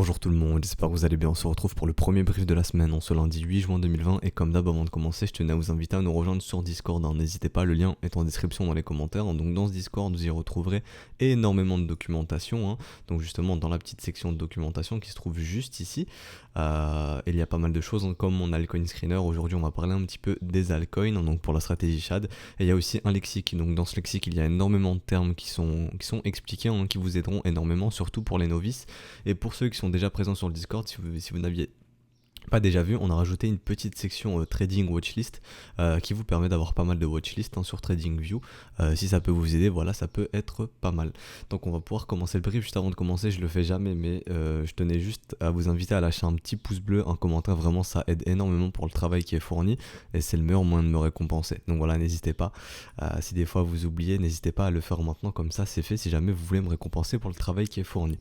Bonjour tout le monde, j'espère que vous allez bien. On se retrouve pour le premier brief de la semaine en ce lundi 8 juin 2020 et comme d'hab avant de commencer je tenais à vous inviter à nous rejoindre sur Discord, n'hésitez pas, le lien est en description dans les commentaires. Donc dans ce Discord vous y retrouverez énormément de documentation, donc justement dans la petite section de documentation qui se trouve juste ici, il y a pas mal de choses comme mon altcoin screener. Aujourd'hui on va parler un petit peu des altcoins, donc pour la stratégie SHAD, et il y a aussi un lexique, donc dans ce lexique il y a énormément de termes qui sont expliqués, qui vous aideront énormément, surtout pour les novices. Et pour ceux qui sont déjà présents sur le Discord, si vous n'aviez pas déjà vu, on a rajouté une petite section trading watchlist qui vous permet d'avoir pas mal de watchlist sur TradingView. Si ça peut vous aider, voilà, ça peut être pas mal. Donc on va pouvoir commencer le brief. Juste avant de commencer, je le fais jamais, mais je tenais juste à vous inviter à lâcher un petit pouce bleu, un commentaire. Vraiment, ça aide énormément pour le travail qui est fourni et c'est le meilleur moyen de me récompenser. Donc voilà, n'hésitez pas. Si des fois vous oubliez, n'hésitez pas à le faire maintenant, comme ça c'est fait si jamais vous voulez me récompenser pour le travail qui est fourni.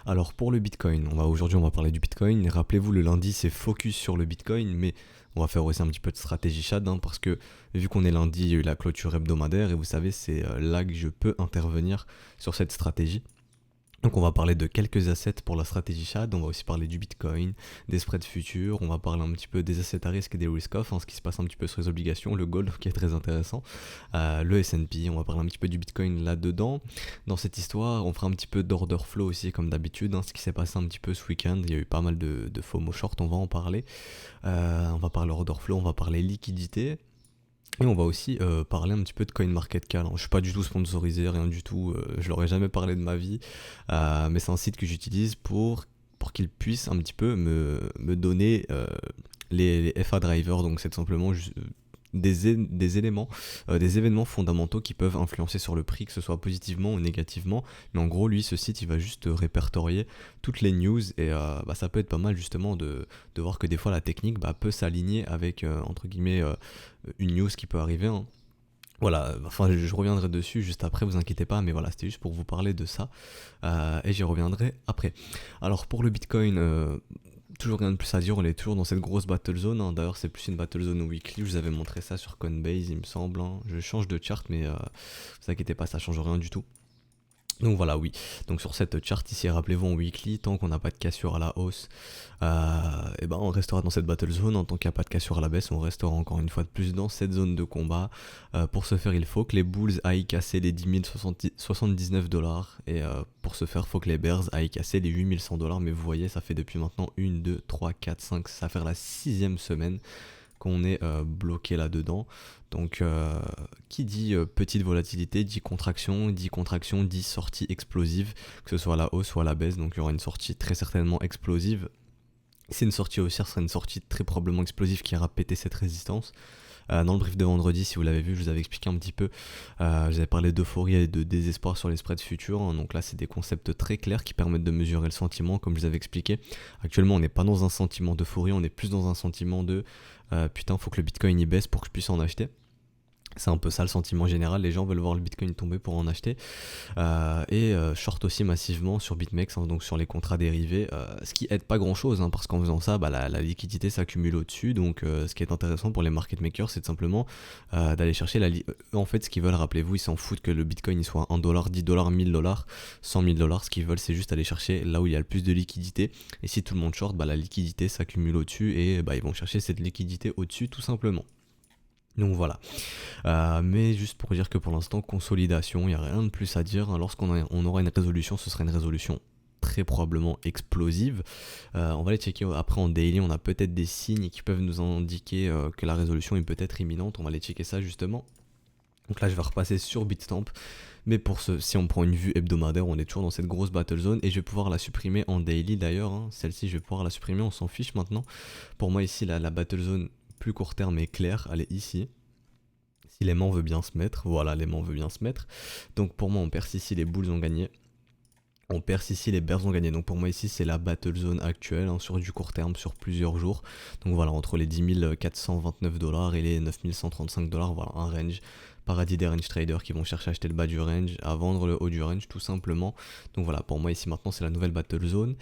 Alors pour le Bitcoin, aujourd'hui on va parler du Bitcoin. Rappelez-vous, le lundi c'est focus sur le Bitcoin, mais on va faire aussi un petit peu de stratégie SHAD, parce que vu qu'on est lundi, il y a eu la clôture hebdomadaire et vous savez c'est là que je peux intervenir sur cette stratégie. Donc on va parler de quelques assets pour la stratégie SHAD, on va aussi parler du Bitcoin, des spreads futurs, on va parler un petit peu des assets à risque et des risk-off, ce qui se passe un petit peu sur les obligations, le gold qui est très intéressant, le S&P, on va parler un petit peu du Bitcoin là-dedans. Dans cette histoire, on fera un petit peu d'order flow aussi comme d'habitude, ce qui s'est passé un petit peu ce week-end, il y a eu pas mal de FOMO short, on va en parler. On va parler order flow, on va parler liquidité. Et on va aussi parler un petit peu de CoinMarketCap. Je suis pas du tout sponsorisé, rien du tout, je leur ai jamais parlé de ma vie, mais c'est un site que j'utilise pour qu'ils puissent un petit peu me donner les FA drivers, donc c'est tout simplement des éléments, des événements fondamentaux qui peuvent influencer sur le prix, que ce soit positivement ou négativement. Mais en gros, lui, ce site, il va juste répertorier toutes les news et ça peut être pas mal justement de voir que des fois la technique peut s'aligner avec, entre guillemets, une news qui peut arriver. Voilà, enfin je reviendrai dessus juste après, vous inquiétez pas, mais voilà, c'était juste pour vous parler de ça, et j'y reviendrai après. Alors pour le Bitcoin, toujours rien de plus à dire, on est toujours dans cette grosse battle zone, d'ailleurs c'est plus une battle zone weekly, je vous avais montré ça sur Coinbase il me semble, je change de chart mais vous inquiétez pas, ça change rien du tout. Donc voilà, oui, donc sur cette chart ici, rappelez-vous en weekly, tant qu'on n'a pas de cassure à la hausse, on restera dans cette battle zone. Tant qu'il n'y a pas de cassure à la baisse, on restera encore une fois de plus dans cette zone de combat. Pour ce faire, il faut que les bulls aillent casser les 10 079 $, et pour ce faire, il faut que les bears aillent casser les 8 100 $. Mais vous voyez, ça fait depuis maintenant 1, 2, 3, 4, 5, ça va faire la 6e semaine qu'on est bloqué là-dedans. Donc qui dit petite volatilité dit contraction, dit sortie explosive, que ce soit à la hausse ou à la baisse. Donc il y aura une sortie très certainement explosive. C'est une sortie haussière, ce sera une sortie très probablement explosive qui ira péter cette résistance. Dans le brief de vendredi, si vous l'avez vu, je vous avais expliqué un petit peu, j'avais parlé d'euphorie et de désespoir sur les spreads futurs, donc là c'est des concepts très clairs qui permettent de mesurer le sentiment, comme je vous avais expliqué. Actuellement on n'est pas dans un sentiment d'euphorie, on est plus dans un sentiment de putain, faut que le Bitcoin y baisse pour que je puisse en acheter. C'est un peu ça le sentiment général, les gens veulent voir le Bitcoin tomber pour en acheter, et short aussi massivement sur BitMEX, donc sur les contrats dérivés, ce qui aide pas grand chose, parce qu'en faisant ça, la liquidité s'accumule au-dessus. Donc ce qui est intéressant pour les market makers, c'est de simplement d'aller chercher en fait ce qu'ils veulent, rappelez-vous, ils s'en foutent que le Bitcoin il soit $1, $10, $1000, $100 000, ce qu'ils veulent c'est juste aller chercher là où il y a le plus de liquidité, et si tout le monde short, la liquidité s'accumule au-dessus, et ils vont chercher cette liquidité au-dessus tout simplement. Donc voilà, mais juste pour dire que pour l'instant, consolidation, il n'y a rien de plus à dire. Lorsqu'on aura une résolution, ce sera une résolution très probablement explosive. On va les checker après en daily, on a peut-être des signes qui peuvent nous indiquer que la résolution est peut-être imminente, on va les checker ça justement. Donc là je vais repasser sur Bitstamp, mais si on prend une vue hebdomadaire, on est toujours dans cette grosse battle zone, et je vais pouvoir la supprimer en daily d'ailleurs, celle-ci je vais pouvoir la supprimer, on s'en fiche maintenant. Pour moi ici la battle zone plus court terme est clair, elle est ici. Si l'aimant veut bien se mettre, voilà, l'aimant veut bien se mettre. Donc pour moi on perce ici, les bulls ont gagné. On perce ici, les bears ont gagné. Donc pour moi ici c'est la battle zone actuelle, sur du court terme, sur plusieurs jours. Donc voilà, entre les 10 429 $ et les 9 135 $, voilà un range. Paradis des range traders qui vont chercher à acheter le bas du range, à vendre le haut du range tout simplement. Donc voilà, pour moi ici maintenant c'est la nouvelle battle zone.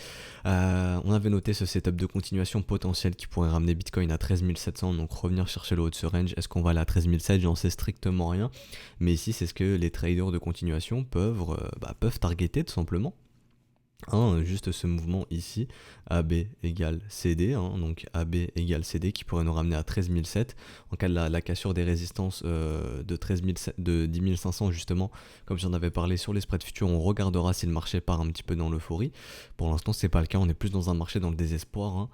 On avait noté ce setup de continuation potentielle qui pourrait ramener Bitcoin à 13 700, donc revenir chercher le haut de ce range. Est-ce qu'on va aller à 13 700? J'en sais strictement rien. Mais ici c'est ce que les traders de continuation peuvent targeter tout simplement. Juste ce mouvement ici, AB égale CD, donc AB égale CD qui pourrait nous ramener à 13007 en cas de la cassure des résistances de 10 500 justement, comme j'en avais parlé sur les spreads futurs. On regardera si le marché part un petit peu dans l'euphorie. Pour l'instant c'est pas le cas, on est plus dans un marché dans le désespoir.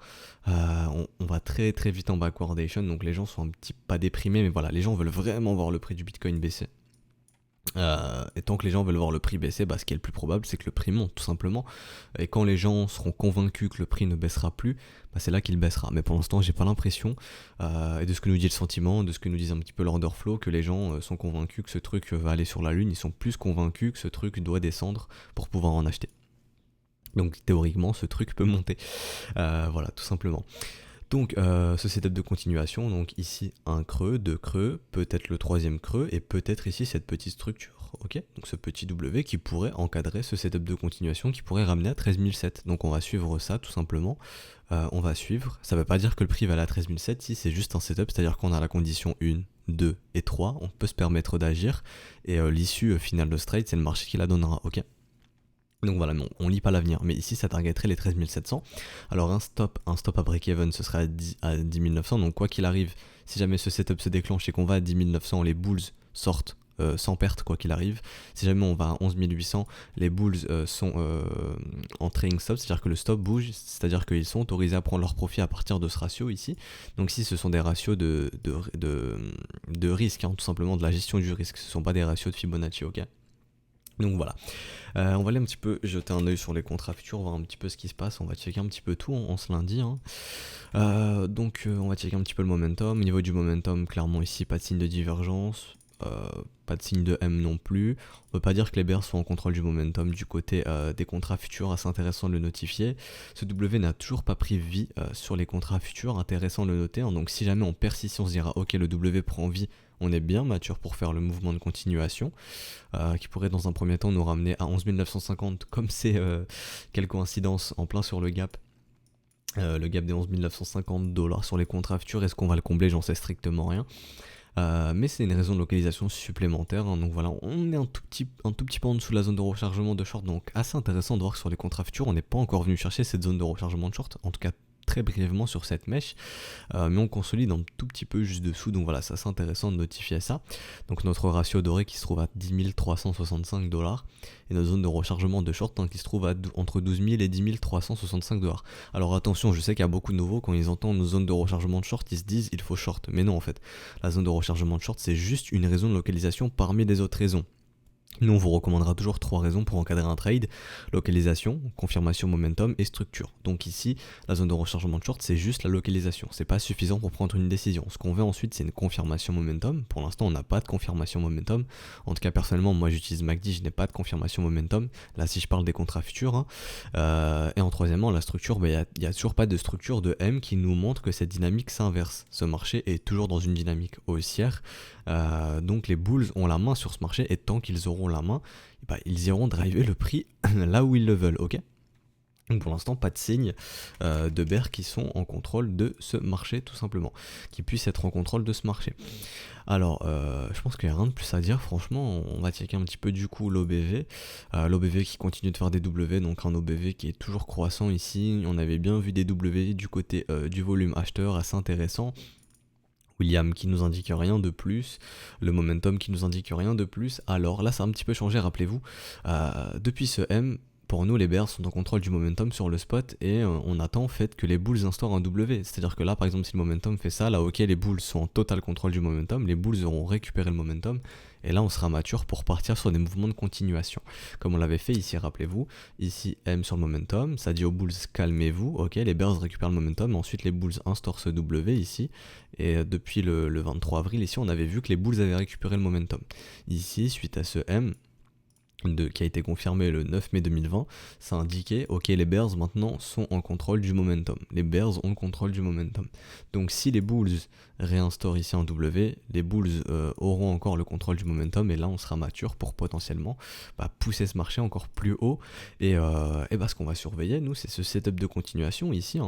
On va très très vite en backwardation, donc les gens sont un petit pas déprimés, mais voilà, les gens veulent vraiment voir le prix du Bitcoin baisser. Et tant que les gens veulent voir le prix baisser, ce qui est le plus probable, c'est que le prix monte tout simplement. Et quand les gens seront convaincus que le prix ne baissera plus, c'est là qu'il baissera. Mais pour l'instant, j'ai pas l'impression, et de ce que nous dit le sentiment, de ce que nous disent un petit peu l'order flow, que les gens sont convaincus que ce truc va aller sur la lune. Ils sont plus convaincus que ce truc doit descendre pour pouvoir en acheter. Donc théoriquement, ce truc peut monter. Voilà, tout simplement. Donc ce setup de continuation, donc ici un creux, deux creux, peut-être le troisième creux et peut-être ici cette petite structure, ok. Donc ce petit W qui pourrait encadrer ce setup de continuation qui pourrait ramener à 13007. Donc on va suivre ça tout simplement, on va suivre, ça veut pas dire que le prix va aller à 13007 si c'est juste un setup, c'est à dire qu'on a la condition 1, 2 et 3, on peut se permettre d'agir et l'issue finale de ce trade c'est le marché qui la donnera, ok. Donc voilà, non, on lit pas l'avenir, mais ici ça targeterait les 13 700. Alors un stop à break-even ce serait à 10 900, donc quoi qu'il arrive, si jamais ce setup se déclenche et qu'on va à 10 900, les bulls sortent sans perte quoi qu'il arrive. Si jamais on va à 11 800, les bulls sont en trailing stop, c'est-à-dire que le stop bouge, c'est-à-dire qu'ils sont autorisés à prendre leur profit à partir de ce ratio ici. Donc si ce sont des ratios de risque, tout simplement de la gestion du risque, ce ne sont pas des ratios de Fibonacci, ok. Donc voilà, on va aller un petit peu jeter un oeil sur les contrats futurs, voir un petit peu ce qui se passe, on va checker un petit peu tout en ce lundi. Donc on va checker un petit peu le momentum. Au niveau du momentum, clairement ici pas de signe de divergence, pas de signe de M non plus. On peut pas dire que les bears sont en contrôle du momentum du côté des contrats futurs, assez intéressant de le notifier. Ce W n'a toujours pas pris vie sur les contrats futurs, intéressant de le noter. Donc si jamais on persiste, on se dira ok le W prend vie, on est bien mature pour faire le mouvement de continuation qui pourrait dans un premier temps nous ramener à 11 950 comme c'est quelle coïncidence en plein sur le gap. Le gap des 11 950 $ sur les contrats futurs, est-ce qu'on va le combler? J'en sais strictement rien. Mais c'est une raison de localisation supplémentaire, donc voilà, on est un tout petit peu en dessous de la zone de rechargement de short, donc assez intéressant de voir que sur les contrats futurs on n'est pas encore venu chercher cette zone de rechargement de short, en tout cas très brièvement sur cette mèche, mais on consolide un tout petit peu juste dessous, donc voilà, c'est assez intéressant de notifier ça. Donc notre ratio doré qui se trouve à 10 365 $, et notre zone de rechargement de short qui se trouve à entre 12 000 et 10 365 $. Alors attention, je sais qu'il y a beaucoup de nouveaux, quand ils entendent nos zones de rechargement de short, ils se disent il faut short, mais non en fait, la zone de rechargement de short c'est juste une raison de localisation parmi les autres raisons. Nous, on vous recommandera toujours 3 raisons pour encadrer un trade: localisation, confirmation momentum et structure. Donc ici, la zone de rechargement de short, c'est juste la localisation. C'est pas suffisant pour prendre une décision. Ce qu'on veut ensuite, c'est une confirmation momentum. Pour l'instant, on n'a pas de confirmation momentum. En tout cas, personnellement, moi, j'utilise MACD, je n'ai pas de confirmation momentum. Là, si je parle des contrats futurs. Et en troisièmement, la structure, il n'y a toujours pas de structure de M qui nous montre que cette dynamique s'inverse. Ce marché est toujours dans une dynamique haussière. Donc les bulls ont la main sur ce marché, et tant qu'ils auront la main, ils iront driver le prix là où ils le veulent, ok. Donc pour l'instant pas de signe de bears qui sont en contrôle de ce marché, tout simplement, qui puissent être en contrôle de ce marché. Alors je pense qu'il n'y a rien de plus à dire, franchement. On va checker un petit peu du coup l'OBV, l'OBV qui continue de faire des W, donc un OBV qui est toujours croissant ici. On avait bien vu des W du côté du volume acheteur, assez intéressant. William qui nous indique rien de plus, le momentum qui nous indique rien de plus. Alors là ça a un petit peu changé, rappelez-vous, depuis ce M, pour nous les bears sont en contrôle du momentum sur le spot, et on attend en fait que les bulls instaurent un W. C'est à dire que là par exemple si le momentum fait ça, là ok les bulls sont en total contrôle du momentum, les bulls auront récupéré le momentum, et là on sera mature pour partir sur des mouvements de continuation comme on l'avait fait ici, rappelez-vous. Ici M sur le momentum, ça dit aux bulls calmez-vous, ok, les bears récupèrent le momentum, ensuite les bulls instaurent ce W ici, et depuis le 23 avril ici on avait vu que les bulls avaient récupéré le momentum. Ici suite à ce M qui a été confirmé le 9 mai 2020, ça indiquait ok les bears maintenant sont en contrôle du momentum, les bears ont le contrôle du momentum. Donc si les bulls réinstaurent ici un W, les bulls auront encore le contrôle du momentum, et là on sera mature pour potentiellement pousser ce marché encore plus haut, et ce qu'on va surveiller nous c'est ce setup de continuation ici,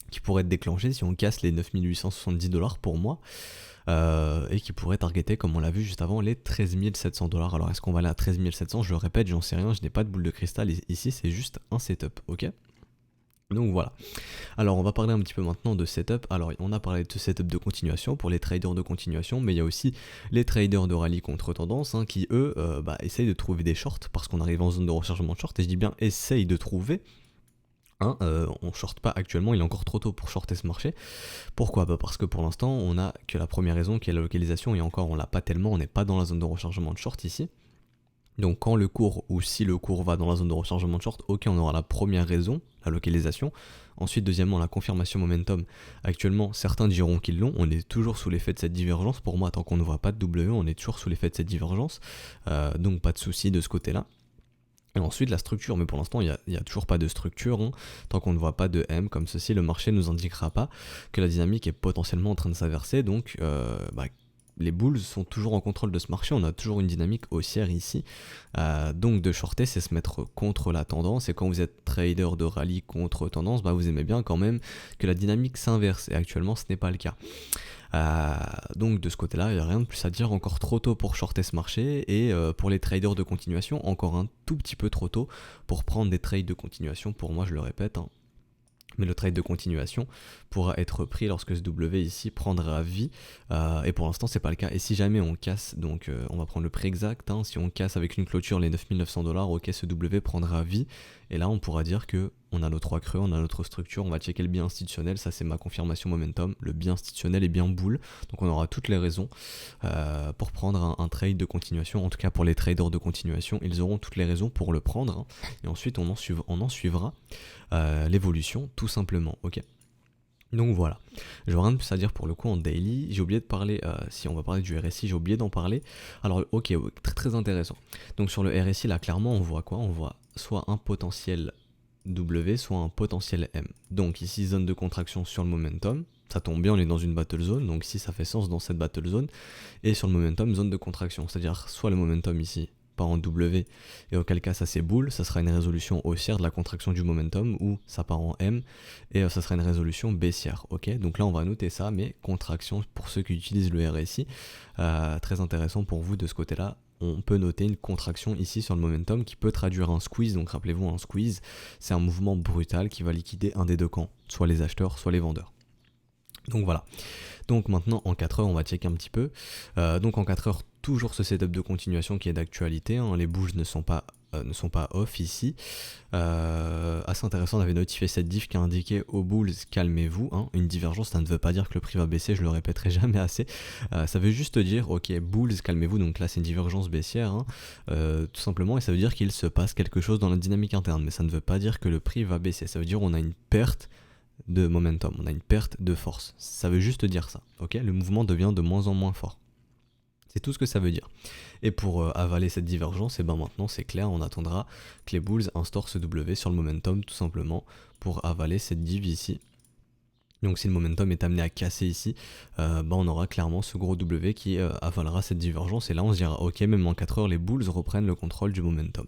qui pourrait être déclenché si on casse les 9 870 $ pour moi. et qui pourrait targeter, comme on l'a vu juste avant, les 13 700 $. Alors est-ce qu'on va aller à 13 700? Je le répète, j'en sais rien, je n'ai pas de boule de cristal ici, c'est juste un setup, ok? Donc voilà. Alors on va parler un petit peu maintenant de setup. Alors on a parlé de ce setup de continuation pour les traders de continuation, mais il y a aussi les traders de rallye contre tendance qui eux essayent de trouver des shorts parce qu'on arrive en zone de rechargement de short, et je dis bien essayent de trouver. On short pas actuellement, il est encore trop tôt pour shorter ce marché. Pourquoi? Parce que pour l'instant on a que la première raison qui est la localisation, et encore on l'a pas tellement, on n'est pas dans la zone de rechargement de short ici. Donc quand le cours, ou si le cours va dans la zone de rechargement de short, ok, on aura la première raison, la localisation. Ensuite, deuxièmement, la confirmation momentum. Actuellement, certains diront qu'ils l'ont, on est toujours sous l'effet de cette divergence. Pour moi, tant qu'on ne voit pas de W, on est toujours sous l'effet de cette divergence. Donc pas de souci de ce côté-là. Et ensuite la structure, mais pour l'instant il n'y a toujours pas de structure, tant qu'on ne voit pas de M comme ceci, le marché ne nous indiquera pas que la dynamique est potentiellement en train de s'inverser, donc les bulls sont toujours en contrôle de ce marché, on a toujours une dynamique haussière ici, donc de shorter c'est se mettre contre la tendance, et quand vous êtes trader de rallye contre tendance, vous aimez bien quand même que la dynamique s'inverse, et actuellement ce n'est pas le cas. Donc de ce côté-là, il n'y a rien de plus à dire, encore trop tôt pour shorter ce marché, et pour les traders de continuation, encore un tout petit peu trop tôt pour prendre des trades de continuation, pour moi je le répète. Mais le trade de continuation pourra être pris lorsque ce W ici prendra vie, et pour l'instant c'est pas le cas. Et si jamais on casse, donc on va prendre le prix exact, si on casse avec une clôture les 9 900 $, ok, ce W prendra vie, et là on pourra dire que on a nos 3 creux, on a notre structure, on va checker le biais institutionnel, ça c'est ma confirmation momentum, le biais institutionnel est bien boule, donc on aura toutes les raisons pour prendre un trade de continuation, en tout cas pour les traders de continuation, ils auront toutes les raisons pour le prendre, et ensuite on en suivra l'évolution tout simplement, ok. Donc voilà, j'ai rien de plus à dire pour le coup en daily. J'ai oublié de parler, si on va parler du RSI, j'ai oublié d'en parler. Alors ok, très très intéressant. Donc sur le RSI là clairement on voit quoi? On voit soit un potentiel W, soit un potentiel M. Donc ici zone de contraction sur le momentum, ça tombe bien, on est dans une battle zone, donc ici ça fait sens dans cette battle zone. Et sur le momentum, zone de contraction, c'est-à-dire soit le momentum ici part en W, et auquel cas ça c'est boule, ça sera une résolution haussière de la contraction du momentum, ou ça part en M, et ça sera une résolution baissière, ok. Donc là on va noter ça, mais contraction pour ceux qui utilisent le RSI, très intéressant pour vous de ce côté-là. On peut noter une contraction ici sur le momentum qui peut traduire un squeeze, donc rappelez-vous un squeeze, c'est un mouvement brutal qui va liquider un des deux camps, soit les acheteurs, soit les vendeurs. Donc voilà. Donc maintenant en 4 heures on va checker un petit peu. Donc en 4 heures toujours ce setup de continuation qui est d'actualité, les bulls ne sont pas off ici. Assez intéressant, on avait notifié cette diff qui a indiqué aux bulls calmez-vous, une divergence ça ne veut pas dire que le prix va baisser, je le répéterai jamais assez, ça veut juste dire ok bulls calmez-vous, donc là c'est une divergence baissière tout simplement, et ça veut dire qu'il se passe quelque chose dans la dynamique interne, mais ça ne veut pas dire que le prix va baisser, ça veut dire on a une perte de momentum, on a une perte de force, ça veut juste dire ça, ok, le mouvement devient de moins en moins fort. C'est tout ce que ça veut dire. Et pour avaler cette divergence, et maintenant c'est clair, on attendra que les bulls instaurent ce W sur le momentum tout simplement pour avaler cette div ici. Donc si le momentum est amené à casser ici, on aura clairement ce gros W qui avalera cette divergence, et là on se dira ok, même en 4 heures les bulls reprennent le contrôle du momentum.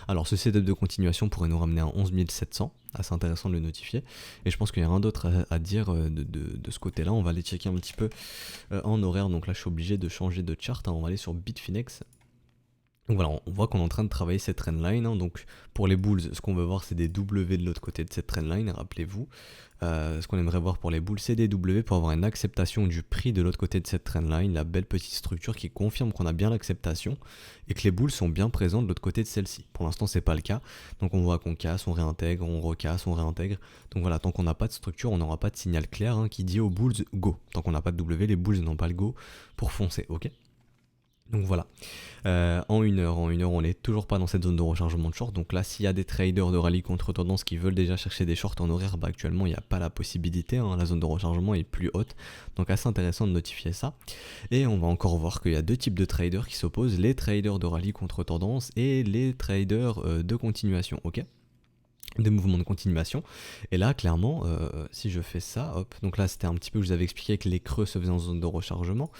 Alors ce setup de continuation pourrait nous ramener à 11 700, assez intéressant de le notifier, et je pense qu'il n'y a rien d'autre à dire de ce côté là. On va aller checker un petit peu en horaire, donc là je suis obligé de changer de chart, on va aller sur Bitfinex. Donc voilà, on voit qu'on est en train de travailler cette trendline, donc pour les bulls, ce qu'on veut voir c'est des W de l'autre côté de cette trendline, rappelez-vous. Ce qu'on aimerait voir pour les bulls, c'est des W pour avoir une acceptation du prix de l'autre côté de cette trendline, la belle petite structure qui confirme qu'on a bien l'acceptation et que les bulls sont bien présents de l'autre côté de celle-ci. Pour l'instant c'est pas le cas, donc on voit qu'on casse, on réintègre, on recasse, on réintègre. Donc voilà, tant qu'on n'a pas de structure, on n'aura pas de signal clair qui dit aux bulls go. Tant qu'on n'a pas de W, les bulls n'ont pas le go pour foncer, ok. Donc voilà, en une heure, on n'est toujours pas dans cette zone de rechargement de short. Donc là, s'il y a des traders de rallye contre tendance qui veulent déjà chercher des shorts en horaire, actuellement il n'y a pas la possibilité, la zone de rechargement est plus haute. Donc assez intéressant de notifier ça. Et on va encore voir qu'il y a deux types de traders qui s'opposent, les traders de rallye contre tendance et les traders de continuation, ok, des mouvements de continuation. Et là clairement si je fais ça, hop, donc là c'était un petit peu, je vous avais expliqué que les creux se faisaient en zone de rechargement,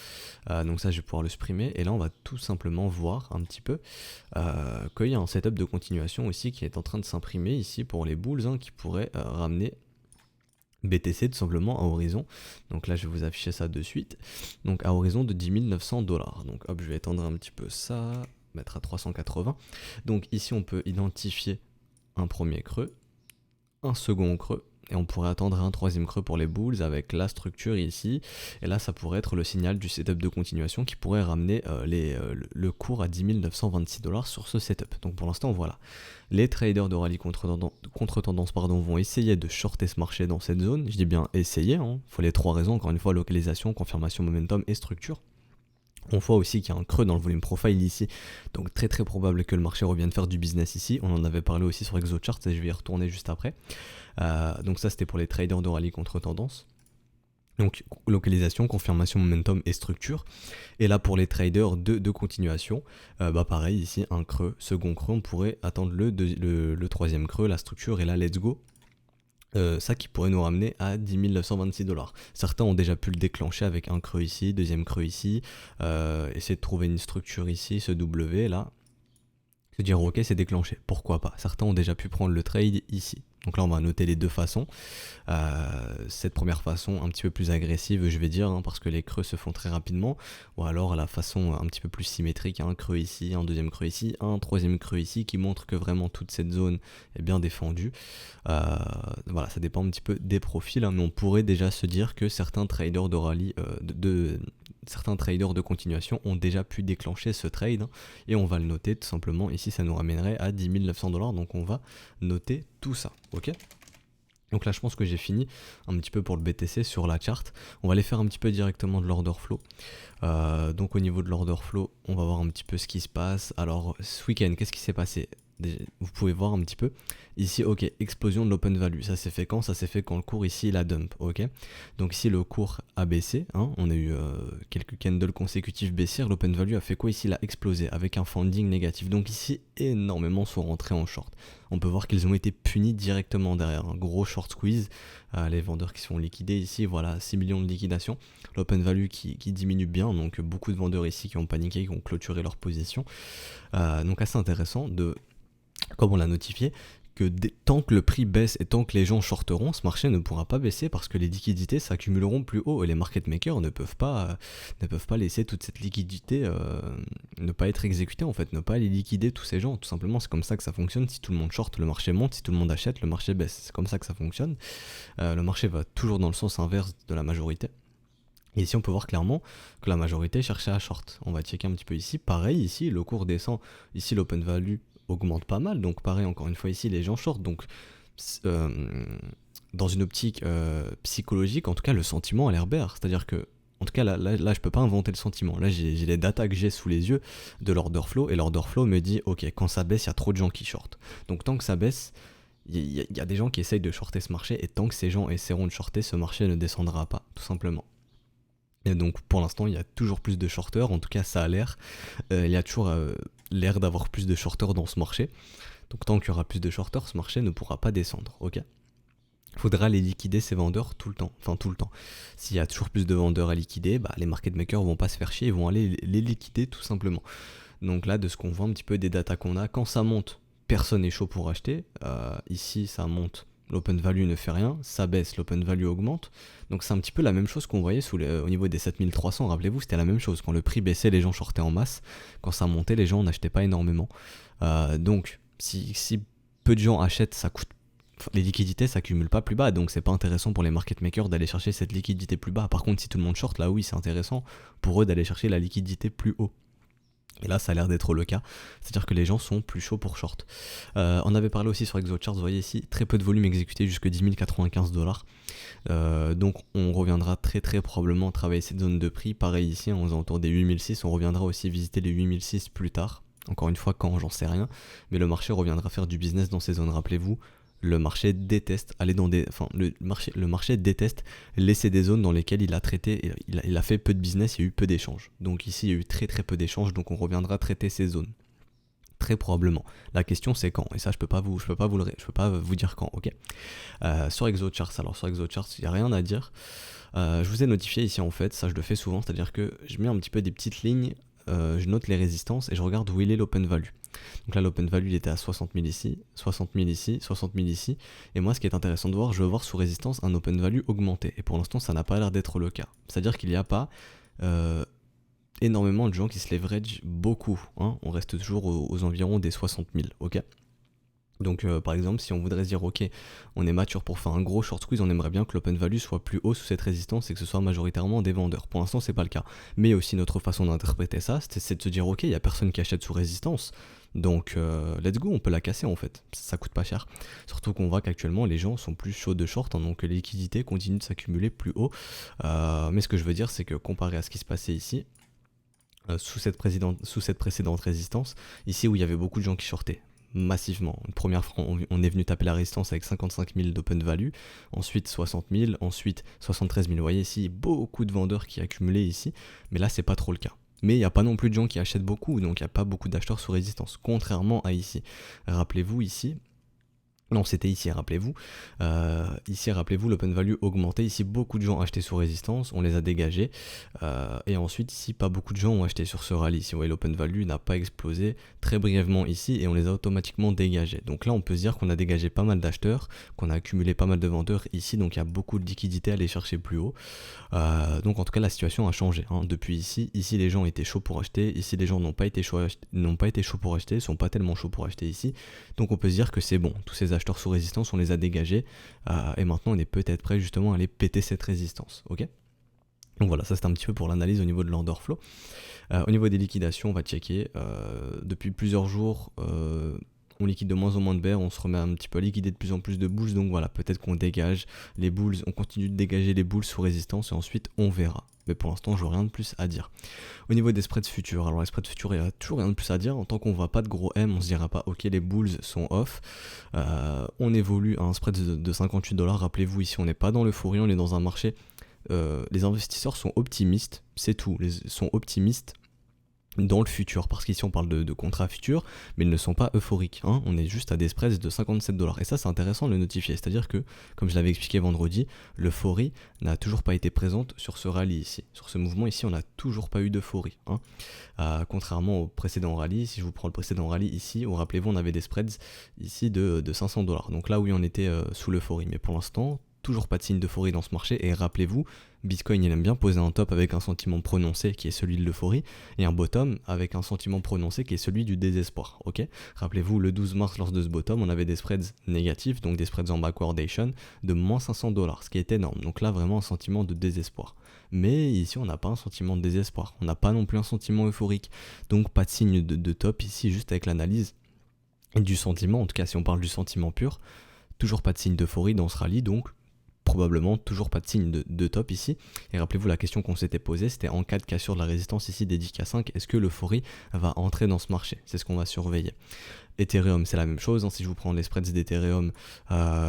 donc ça je vais pouvoir le supprimer, et là on va tout simplement voir un petit peu qu'il y a un setup de continuation aussi qui est en train de s'imprimer ici pour les bulls, qui pourrait ramener BTC tout simplement à horizon. Donc là je vais vous afficher ça de suite. Donc à horizon de 10 900 $. Donc hop, je vais étendre un petit peu ça, mettre à 380. Donc ici on peut identifier un premier creux, un second creux, et on pourrait attendre un troisième creux pour les bulls avec la structure ici, et là ça pourrait être le signal du setup de continuation qui pourrait ramener le cours à 10 926 $ sur ce setup. Donc pour l'instant voilà, les traders de rallye contre-tendance vont essayer de shorter ce marché dans cette zone. Je dis bien essayer, il faut les trois raisons, encore une fois, localisation, confirmation, momentum et structure. On voit aussi qu'il y a un creux dans le volume profile ici, donc très très probable que le marché revienne faire du business ici. On en avait parlé aussi sur ExoCharts et je vais y retourner juste après. Donc ça c'était pour les traders de rallye contre tendance. Donc localisation, confirmation, momentum et structure. Et là pour les traders de continuation, pareil ici un creux, second creux, on pourrait attendre le troisième creux, la structure et là let's go. Ça qui pourrait nous ramener à 10 926 $. Certains ont déjà pu le déclencher avec un creux ici, deuxième creux ici, essayer de trouver une structure ici, ce W là, se dire ok c'est déclenché, pourquoi pas. Certains ont déjà pu prendre le trade ici. Donc là on va noter les deux façons. Cette première façon un petit peu plus agressive je vais dire, parce que les creux se font très rapidement, ou alors la façon un petit peu plus symétrique, un creux ici, un deuxième creux ici, un troisième creux ici, qui montre que vraiment toute cette zone est bien défendue. Voilà, ça dépend un petit peu des profils, mais on pourrait déjà se dire que certains traders de rallye, certains traders de continuation ont déjà pu déclencher ce trade, et on va le noter tout simplement. Ici ça nous ramènerait à 10 900 $, donc on va noter tout ça, ok. Donc là je pense que j'ai fini un petit peu pour le BTC sur la charte. On va aller faire un petit peu directement de l'order flow. Donc au niveau de l'order flow, on va voir un petit peu ce qui se passe. Alors ce week-end, qu'est-ce qui s'est passé? Vous pouvez voir un petit peu ici, ok, explosion de l'open value, ça s'est fait quand? Ça s'est fait quand le cours ici il a dump, ok. Donc ici le cours a baissé, on a eu quelques candles consécutifs baissières, l'open value a fait quoi ici? Il a explosé avec un funding négatif, donc ici énormément sont rentrés en short. On peut voir qu'ils ont été punis directement derrière, un gros short squeeze, les vendeurs qui sont liquidés ici, voilà, 6 millions de liquidations, l'open value qui diminue bien, donc beaucoup de vendeurs ici qui ont paniqué, qui ont clôturé leur position, donc assez intéressant de, comme on l'a notifié, que tant que le prix baisse et tant que les gens shorteront, ce marché ne pourra pas baisser parce que les liquidités s'accumuleront plus haut et les market makers ne peuvent pas laisser toute cette liquidité ne pas être exécutée, en fait, ne pas aller liquider tous ces gens. Tout simplement, c'est comme ça que ça fonctionne. Si tout le monde short, le marché monte. Si tout le monde achète, le marché baisse. C'est comme ça que ça fonctionne. Le marché va toujours dans le sens inverse de la majorité. Et ici on peut voir clairement que la majorité cherchait à short. On va checker un petit peu ici. Pareil ici, le cours descend. Ici l'open value augmente pas mal, donc pareil encore une fois ici les gens short, donc dans une optique psychologique, en tout cas le sentiment a l'air bear, c'est-à-dire que en tout cas là je peux pas inventer le sentiment, là j'ai les data que j'ai sous les yeux de l'order flow, et l'order flow me dit ok, quand ça baisse il y a trop de gens qui short, donc tant que ça baisse il y a des gens qui essayent de shorter ce marché, et tant que ces gens essaieront de shorter, ce marché ne descendra pas, tout simplement. Et donc pour l'instant il y a toujours plus de shorters, en tout cas ça a l'air, il y a toujours l'air d'avoir plus de shorters dans ce marché. Donc tant qu'il y aura plus de shorters, ce marché ne pourra pas descendre, ok. Il faudra les liquider ces vendeurs tout le temps, enfin tout le temps. S'il y a toujours plus de vendeurs à liquider, les market makers vont pas se faire chier, ils vont aller les liquider tout simplement. Donc là de ce qu'on voit un petit peu des datas qu'on a, quand ça monte, personne n'est chaud pour acheter, ici ça monte, l'open value ne fait rien, ça baisse, l'open value augmente. Donc c'est un petit peu la même chose qu'on voyait au niveau des 7300, rappelez-vous, c'était la même chose. Quand le prix baissait, les gens shortaient en masse, quand ça montait, les gens n'achetaient pas énormément. Donc si peu de gens achètent, ça coûte, les liquidités s'accumulent pas plus bas, donc c'est pas intéressant pour les market makers d'aller chercher cette liquidité plus bas. Par contre, si tout le monde short, là oui, c'est intéressant pour eux d'aller chercher la liquidité plus haut. Et là ça a l'air d'être le cas, c'est-à-dire que les gens sont plus chauds pour short. On avait parlé aussi sur ExoCharts, vous voyez ici, très peu de volume exécuté, jusque 10 095 $. Donc on reviendra très probablement travailler cette zone de prix, pareil ici, aux alentours des 8006, on reviendra aussi visiter les 8006 plus tard. Encore une fois, quand, j'en sais rien, mais le marché reviendra faire du business dans ces zones, rappelez-vous. Le marché déteste aller dans des, enfin le marché déteste laisser des zones dans lesquelles il a traité, il a fait peu de business, il y a eu peu d'échanges. Donc ici il y a eu très peu d'échanges, donc on reviendra traiter ces zones. Très probablement. La question c'est quand, et ça je peux pas vous dire quand, ok. Sur ExoCharts, alors sur ExoCharts il n'y a rien à dire. Je vous ai notifié ici en fait, ça je le fais souvent, c'est-à-dire que je mets un petit peu des petites lignes je note les résistances et je regarde où il est l'open value. Donc là l'open value il était à 60 000 ici, 60 000 ici, 60 000 ici. Et moi ce qui est intéressant de voir, je veux voir sous résistance un open value augmenté. Et pour l'instant ça n'a pas l'air d'être le cas. C'est-à-dire qu'il n'y a pas énormément de gens qui se leverage beaucoup. Hein. On reste toujours aux environs des 60 000, ok. Donc par exemple si on voudrait se dire ok on est mature pour faire un gros short squeeze, on aimerait bien que l'open value soit plus haut sous cette résistance et que ce soit majoritairement des vendeurs. Pour l'instant c'est pas le cas. Mais aussi notre façon d'interpréter ça c'est de se dire ok il y a personne qui achète sous résistance. Donc let's go, on peut la casser en fait, ça coûte pas cher. Surtout qu'on voit qu'actuellement les gens sont plus chauds de short, hein, donc les liquidités continuent de s'accumuler plus haut. Mais ce que je veux dire c'est que comparé à ce qui se passait ici, sous cette précédente résistance, ici où il y avait beaucoup de gens qui shortaient massivement. Une première fois, on est venu taper la résistance avec 55 000 d'open value, ensuite 60 000, ensuite 73 000. Vous voyez ici, beaucoup de vendeurs qui accumulaient ici, mais là, c'est pas trop le cas. Mais il n'y a pas non plus de gens qui achètent beaucoup, donc il n'y a pas beaucoup d'acheteurs sous résistance, contrairement à ici. Rappelez-vous ici, non, c'était ici, rappelez-vous. Ici, rappelez-vous, l'open value augmentait. Ici, beaucoup de gens achetaient sous résistance, on les a dégagés. Et ensuite, ici, pas beaucoup de gens ont acheté sur ce rallye. Si vous voyez, l'open value n'a pas explosé très brièvement ici et on les a automatiquement dégagés. Donc là, on peut se dire qu'on a dégagé pas mal d'acheteurs, qu'on a accumulé pas mal de vendeurs ici. Donc il y a beaucoup de liquidités à aller chercher plus haut. Donc en tout cas, la situation a changé. Hein. Depuis ici, les gens étaient chauds pour acheter. Ici, les gens n'ont pas été chauds pour acheter, sont pas tellement chauds pour acheter ici. Donc on peut se dire que c'est bon. Tous ces acheteurs sous résistance, on les a dégagés et maintenant on est peut-être prêt justement à aller péter cette résistance, ok. Donc voilà, ça c'est un petit peu pour l'analyse au niveau de l'order flow. Au niveau des liquidations, on va checker. Depuis plusieurs jours, on liquide de moins en moins de bears, on se remet un petit peu à liquider de plus en plus de bulls, donc voilà, peut-être qu'on dégage les bulls, on continue de dégager les bulls sous résistance et ensuite on verra. Mais pour l'instant, je n'ai rien de plus à dire. Au niveau des spreads futurs, alors les spreads futurs, il n'y a toujours rien de plus à dire. En tant qu'on ne voit pas de gros M, on se dira pas, ok, les bulls sont off. On évolue à un spread de 58$. Rappelez-vous, ici, on n'est pas dans l'euphorie, on est dans un marché. Les investisseurs sont optimistes, c'est tout. Ils sont optimistes dans le futur, parce qu'ici on parle de contrats futurs, mais ils ne sont pas euphoriques, hein. On est juste à des spreads de 57$, et ça c'est intéressant de le notifier, c'est-à-dire que, comme je l'avais expliqué vendredi, l'euphorie n'a toujours pas été présente sur ce rallye ici, sur ce mouvement ici on n'a toujours pas eu d'euphorie, hein. Contrairement au précédent rallye, si je vous prends le précédent rallye ici, rappelez-vous on avait des spreads ici de 500$, donc là oui on était sous l'euphorie, mais pour l'instant, toujours pas de signe d'euphorie dans ce marché, et rappelez-vous, Bitcoin il aime bien poser un top avec un sentiment prononcé qui est celui de l'euphorie et un bottom avec un sentiment prononcé qui est celui du désespoir, ok. Rappelez-vous le 12 mars lors de ce bottom on avait des spreads négatifs, donc des spreads en backwardation de moins 500$, ce qui est énorme, donc là vraiment un sentiment de désespoir. Mais ici on n'a pas un sentiment de désespoir, on n'a pas non plus un sentiment euphorique, donc pas de signe de top ici, juste avec l'analyse du sentiment, en tout cas si on parle du sentiment pur, toujours pas de signe d'euphorie dans ce rallye, donc probablement toujours pas de signe de top ici. Et rappelez-vous la question qu'on s'était posée, c'était en cas de cassure de la résistance ici des 10K5, est-ce que l'euphorie va entrer dans ce marché? C'est ce qu'on va surveiller. Ethereum c'est la même chose, hein. Si je vous prends les spreads d'Ethereum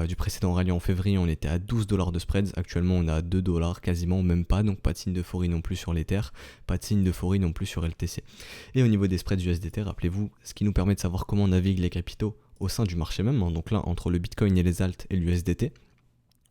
du précédent rallye en février, on était à 12$ de spreads, actuellement on est à 2$, quasiment même pas, donc pas de signe d'euphorie non plus sur l'Ether, pas de signe d'euphorie non plus sur LTC. Et au niveau des spreads USDT, rappelez-vous, ce qui nous permet de savoir comment naviguent les capitaux au sein du marché même, hein. Donc là entre le Bitcoin et les alts et l'USDT,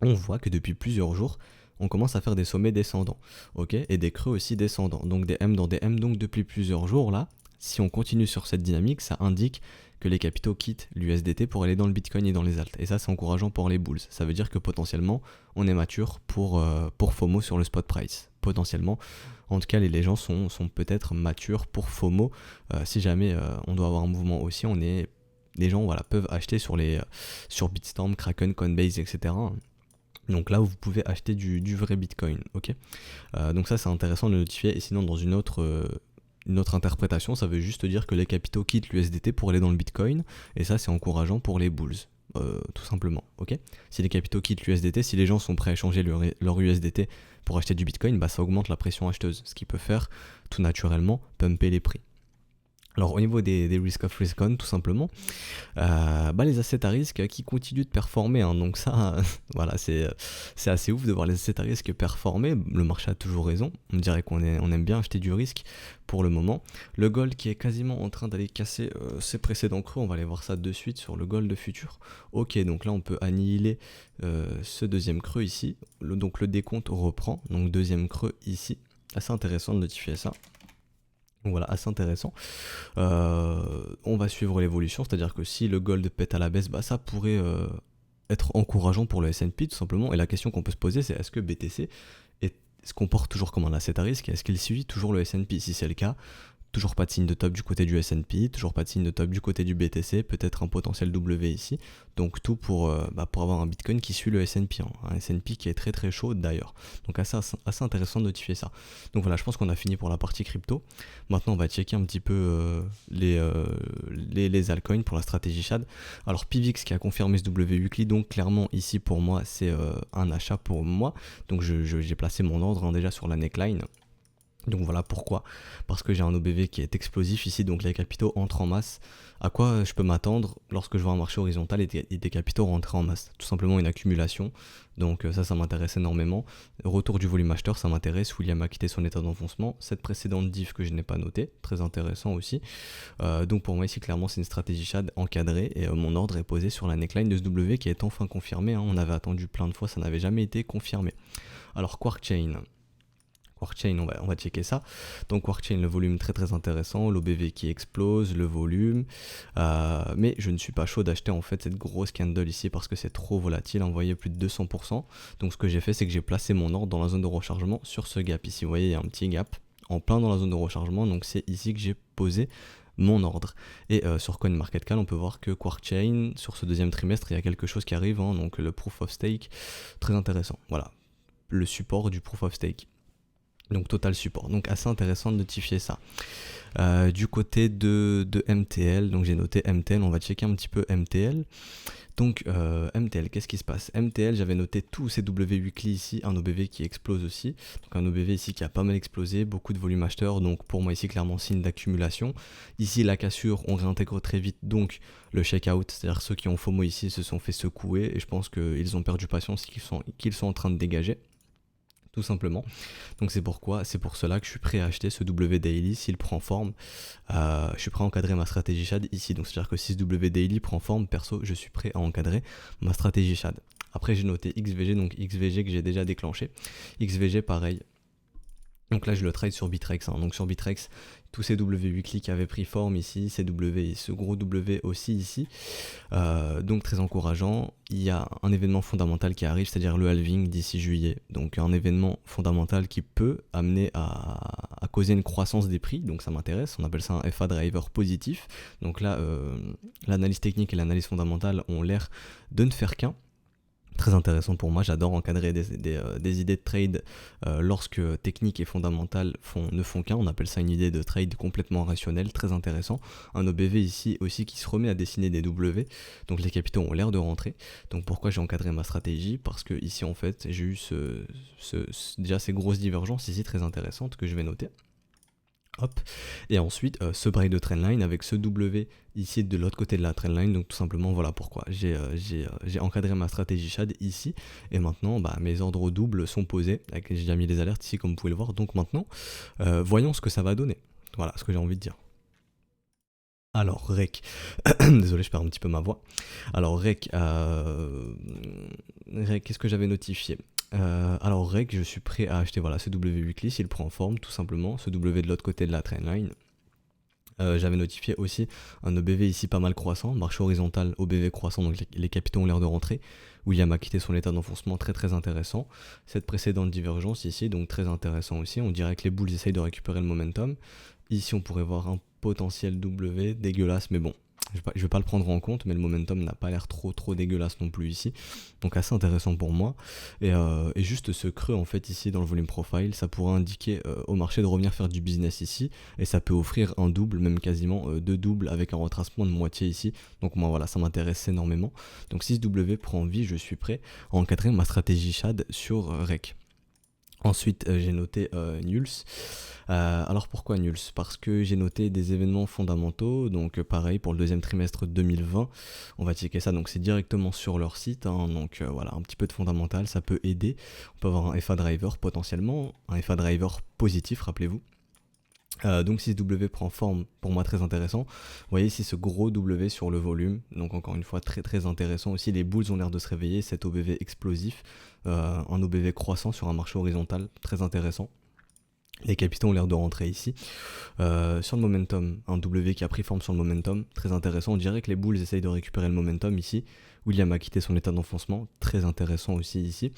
on voit que depuis plusieurs jours, on commence à faire des sommets descendants, ok, et des creux aussi descendants, donc des M dans des M, donc depuis plusieurs jours là, si on continue sur cette dynamique, ça indique que les capitaux quittent l'USDT pour aller dans le Bitcoin et dans les alts, et ça c'est encourageant pour les bulls, ça veut dire que potentiellement on est mature pour FOMO sur le spot price, potentiellement, en tout cas les gens sont peut-être matures pour FOMO, si jamais on doit avoir un mouvement aussi, les gens voilà, peuvent acheter sur Bitstorm, Kraken, Coinbase, etc. Donc là où vous pouvez acheter du vrai Bitcoin, ok. Donc ça c'est intéressant de le notifier, et sinon dans une autre interprétation, ça veut juste dire que les capitaux quittent l'USDT pour aller dans le Bitcoin, et ça c'est encourageant pour les bulls, tout simplement, ok. Si les capitaux quittent l'USDT, si les gens sont prêts à échanger leur USDT pour acheter du Bitcoin, bah ça augmente la pression acheteuse, ce qui peut faire tout naturellement pumper les prix. Alors au niveau des risk of risk on tout simplement, les assets à risque qui continuent de performer, hein, donc ça voilà c'est assez ouf de voir les assets à risque performer, le marché a toujours raison, on dirait qu'on aime bien acheter du risque pour le moment. Le gold qui est quasiment en train d'aller casser ses précédents creux, on va aller voir ça de suite sur le gold futur. Ok, donc là on peut annihiler ce deuxième creux ici, donc le décompte reprend, donc deuxième creux ici, assez intéressant de notifier ça. Donc voilà, assez intéressant. On va suivre l'évolution, c'est-à-dire que si le gold pète à la baisse, bah, ça pourrait être encourageant pour le S&P tout simplement. Et la question qu'on peut se poser, c'est est-ce que BTC se comporte toujours comme un asset à risque? Est-ce qu'il suit toujours le S&P? Si c'est le cas, toujours pas de signe de top du côté du S&P, toujours pas de signe de top du côté du BTC, peut-être un potentiel W ici. Donc tout pour avoir un Bitcoin qui suit le S&P, hein. Un S&P qui est très très chaud d'ailleurs. Donc assez intéressant de notifier ça. Donc voilà, je pense qu'on a fini pour la partie crypto. Maintenant on va checker un petit peu les altcoins pour la stratégie SHAD. Alors Pivx qui a confirmé ce W weekly, donc clairement ici pour moi c'est un achat pour moi. Donc j'ai placé mon ordre, hein, déjà sur la neckline. Donc voilà pourquoi, parce que j'ai un OBV qui est explosif ici, donc les capitaux entrent en masse. À quoi je peux m'attendre lorsque je vois un marché horizontal et des capitaux rentrer en masse? Tout simplement une accumulation, donc ça m'intéresse énormément. Retour du volume acheteur, ça m'intéresse. William a quitté son état d'enfoncement. Cette précédente diff que je n'ai pas notée, très intéressant aussi. Donc pour moi ici clairement c'est une stratégie SHAD encadrée et mon ordre est posé sur la neckline de ce W qui est enfin confirmé, hein. On avait attendu plein de fois, ça n'avait jamais été confirmé. Alors QuarkChain. QuarkChain, on va checker ça. Donc QuarkChain, le volume très très intéressant, l'OBV qui explose, le volume. Mais je ne suis pas chaud d'acheter en fait cette grosse candle ici parce que c'est trop volatile, vous voyez plus de 200%. Donc ce que j'ai fait, c'est que j'ai placé mon ordre dans la zone de rechargement sur ce gap ici. Vous voyez, il y a un petit gap en plein dans la zone de rechargement, donc c'est ici que j'ai posé mon ordre. Et sur CoinMarketCap, on peut voir que QuarkChain, sur ce deuxième trimestre, il y a quelque chose qui arrive, hein, donc le Proof of Stake, très intéressant. Voilà, le support du Proof of Stake. Donc total support, donc assez intéressant de notifier ça. Du côté de MTL, donc j'ai noté MTL, on va checker un petit peu MTL. Donc MTL, qu'est-ce qui se passe? MTL, j'avais noté tous ces W weekly ici, un OBV qui explose aussi, donc un OBV ici qui a pas mal explosé, beaucoup de volume acheteur, donc pour moi ici clairement signe d'accumulation. Ici la cassure, on réintègre très vite, donc le check-out, c'est-à-dire ceux qui ont FOMO ici se sont fait secouer, et je pense qu'ils ont perdu patience, qu'ils sont en train de dégager. Tout simplement. Donc c'est pour cela que je suis prêt à acheter ce W Daily s'il prend forme. Je suis prêt à encadrer ma stratégie SHAD ici. Donc c'est-à-dire que si ce W Daily prend forme, perso, je suis prêt à encadrer ma stratégie SHAD. Après j'ai noté XVG, donc XVG que j'ai déjà déclenché. XVG pareil. Donc là je le trade sur Bitrex, hein. Donc sur Bitrex, tous ces W weekly qui avaient pris forme ici, ces W, ce gros W aussi ici, donc très encourageant. Il y a un événement fondamental qui arrive, c'est-à-dire le halving d'ici juillet, donc un événement fondamental qui peut amener à causer une croissance des prix, donc ça m'intéresse, on appelle ça un FA driver positif. Donc là l'analyse technique et l'analyse fondamentale ont l'air de ne faire qu'un. Très intéressant pour moi, j'adore encadrer des idées de trade lorsque technique et fondamentale ne font qu'un, on appelle ça une idée de trade complètement rationnelle, très intéressant. Un OBV ici aussi qui se remet à dessiner des W, donc les capitaux ont l'air de rentrer. Donc pourquoi j'ai encadré ma stratégie? Parce que ici en fait j'ai eu déjà ces grosses divergences ici très intéressantes que je vais noter. Hop. Et ensuite ce break de trendline avec ce W ici de l'autre côté de la trendline, donc tout simplement voilà pourquoi j'ai encadré ma stratégie SHAD ici, et maintenant mes ordres doubles sont posés, j'ai déjà mis les alertes ici comme vous pouvez le voir, donc maintenant voyons ce que ça va donner, voilà ce que j'ai envie de dire. Alors REC, désolé je perds un petit peu ma voix. Alors REC, qu'est-ce que j'avais notifié? Alors REC, je suis prêt à acheter voilà, ce W weekly s'il prend forme, tout simplement, ce W de l'autre côté de la trendline. J'avais notifié aussi un OBV ici pas mal croissant, marché horizontal, OBV croissant, donc les capitaux ont l'air de rentrer. William a quitté son état d'enfoncement, très très intéressant. Cette précédente divergence ici, donc très intéressant aussi, on dirait que les bulls essayent de récupérer le momentum. Ici on pourrait voir un potentiel W, dégueulasse, mais bon, je vais pas le prendre en compte, mais le momentum n'a pas l'air trop dégueulasse non plus ici, donc assez intéressant pour moi. Et juste ce creux en fait ici dans le volume profile, ça pourrait indiquer au marché de revenir faire du business ici, et ça peut offrir un double, même quasiment deux doubles avec un retracement de moitié ici. Donc moi voilà, ça m'intéresse énormément. Donc si ce W prend vie, je suis prêt à encadrer ma stratégie SHAD sur REC. Ensuite, j'ai noté Nuls. Alors pourquoi Nuls? Parce que j'ai noté des événements fondamentaux, donc pareil pour le deuxième trimestre 2020, on va checker ça, donc c'est directement sur leur site, hein, donc voilà, un petit peu de fondamental, ça peut aider. On peut avoir un FA driver potentiellement, un FA driver positif, rappelez-vous. Donc si ce W prend forme, pour moi très intéressant. Vous voyez ici ce gros W sur le volume, donc encore une fois très intéressant aussi. Les bulls ont l'air de se réveiller, cet OBV explosif, un OBV croissant sur un marché horizontal, très intéressant. Les capitaux ont l'air de rentrer ici. Sur le momentum, un W qui a pris forme sur le momentum, très intéressant. On dirait que les bulls essayent de récupérer le momentum ici. William a quitté son état d'enfoncement, très intéressant aussi ici.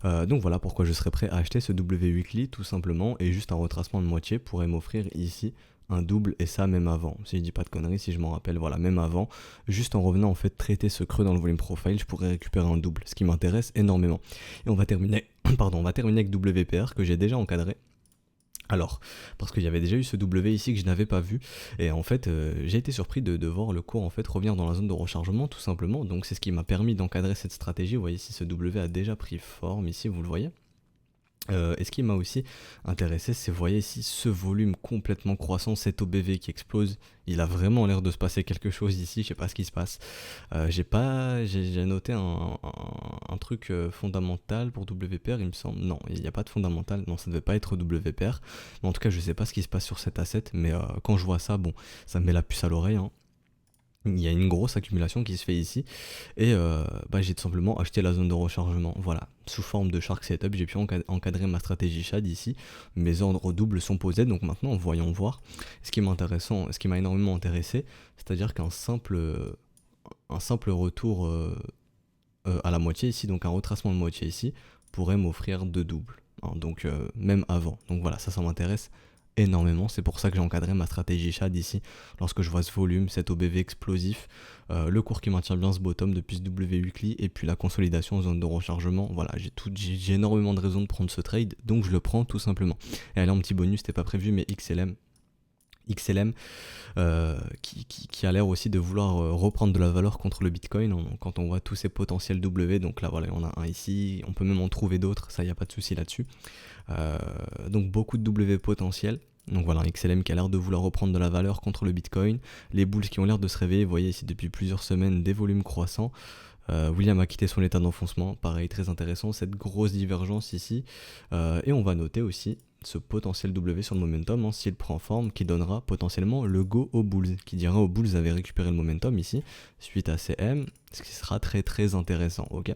Donc voilà pourquoi je serais prêt à acheter ce W weekly tout simplement, et juste un retracement de moitié pourrait m'offrir ici un double, et ça même avant, si je dis pas de conneries, si je m'en rappelle, voilà, même avant, juste en revenant en fait traiter ce creux dans le volume profile, je pourrais récupérer un double, ce qui m'intéresse énormément. Et on va terminer, pardon, on va terminer avec WPR que j'ai déjà encadré. Alors, parce qu'il y avait déjà eu ce W ici que je n'avais pas vu, et en fait j'ai été surpris de voir le cours en fait revenir dans la zone de rechargement tout simplement, donc c'est ce qui m'a permis d'encadrer cette stratégie. Vous voyez ici ce W a déjà pris forme ici, vous le voyez. Et ce qui m'a aussi intéressé, c'est, vous voyez ici, ce volume complètement croissant, cet OBV qui explose. Il a vraiment l'air de se passer quelque chose ici, je sais pas ce qui se passe. J'ai noté un truc fondamental pour WPR, il me semble. Non, il n'y a pas de fondamental, non, ça devait pas être WPR. Mais en tout cas, je sais pas ce qui se passe sur cet asset, mais quand je vois ça, bon, ça me met la puce à l'oreille, hein. Il y a une grosse accumulation qui se fait ici, et j'ai tout simplement acheté la zone de rechargement, voilà, sous forme de Shark Setup. J'ai pu encadrer ma stratégie Shad ici, mes ordres doubles sont posés, donc maintenant voyons voir. Ce qui m'a énormément intéressé, c'est-à-dire qu'un simple retour à la moitié ici, donc un retracement de moitié ici, pourrait m'offrir deux doubles, hein, donc même avant, donc voilà, ça m'intéresse énormément. C'est pour ça que j'ai encadré ma stratégie Shad ici. Lorsque je vois ce volume, cet OBV explosif, le cours qui maintient bien ce bottom depuis ce W weekly, et puis la consolidation en zone de rechargement, voilà, j'ai énormément de raisons de prendre ce trade, donc je le prends tout simplement. Et allez, en petit bonus, c'était pas prévu, mais XLM qui a l'air aussi de vouloir reprendre de la valeur contre le Bitcoin, quand on voit tous ces potentiels W. Donc là voilà, on a un ici, on peut même en trouver d'autres, ça y a pas de souci là-dessus. Donc beaucoup de W potentiels. Donc voilà, un XLM qui a l'air de vouloir reprendre de la valeur contre le Bitcoin, les bulls qui ont l'air de se réveiller, vous voyez ici depuis plusieurs semaines des volumes croissants. William a quitté son état d'enfoncement, pareil, très intéressant, cette grosse divergence ici. Et on va noter aussi ce potentiel W sur le momentum, hein, s'il prend forme, qui donnera potentiellement le go aux bulls, qui dira aux bulls avez récupéré le momentum ici, suite à CM, ce qui sera très très intéressant, ok.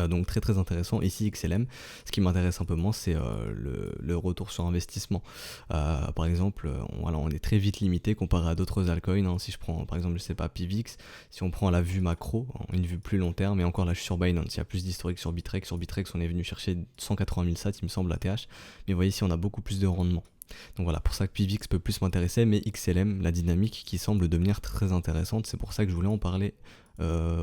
Donc très très intéressant ici XLM. Ce qui m'intéresse un peu moins, c'est le retour sur investissement. Par exemple, on est très vite limité comparé à d'autres altcoins, hein. Si je prends par exemple, je sais pas, PIVX, si on prend la vue macro, une vue plus long terme, et encore là je suis sur Binance, il y a plus d'historique sur Bittrex. Sur Bittrex on est venu chercher 180 000 sats il me semble, ATH, mais vous voyez ici on a beaucoup plus de rendement. Donc voilà, pour ça que PIVX peut plus m'intéresser, mais XLM, la dynamique qui semble devenir très intéressante, c'est pour ça que je voulais en parler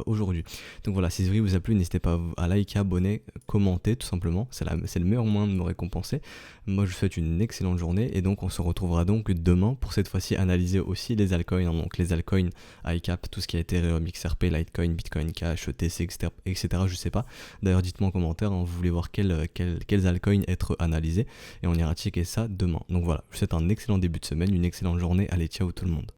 aujourd'hui. Donc voilà, si cette vidéo vous a plu, n'hésitez pas à liker, abonner, commenter tout simplement, c'est le meilleur moyen de me récompenser. Moi je vous souhaite une excellente journée, et donc on se retrouvera donc demain pour cette fois-ci analyser aussi les altcoins, hein, donc les altcoins ICAP, tout ce qui a été XRP, Litecoin, Bitcoin Cash, ETC, etc. Je sais pas, d'ailleurs dites-moi en commentaire, hein, vous voulez voir quels altcoins être analysés, et on ira checker ça demain. Donc voilà, je vous souhaite un excellent début de semaine, une excellente journée, allez ciao tout le monde.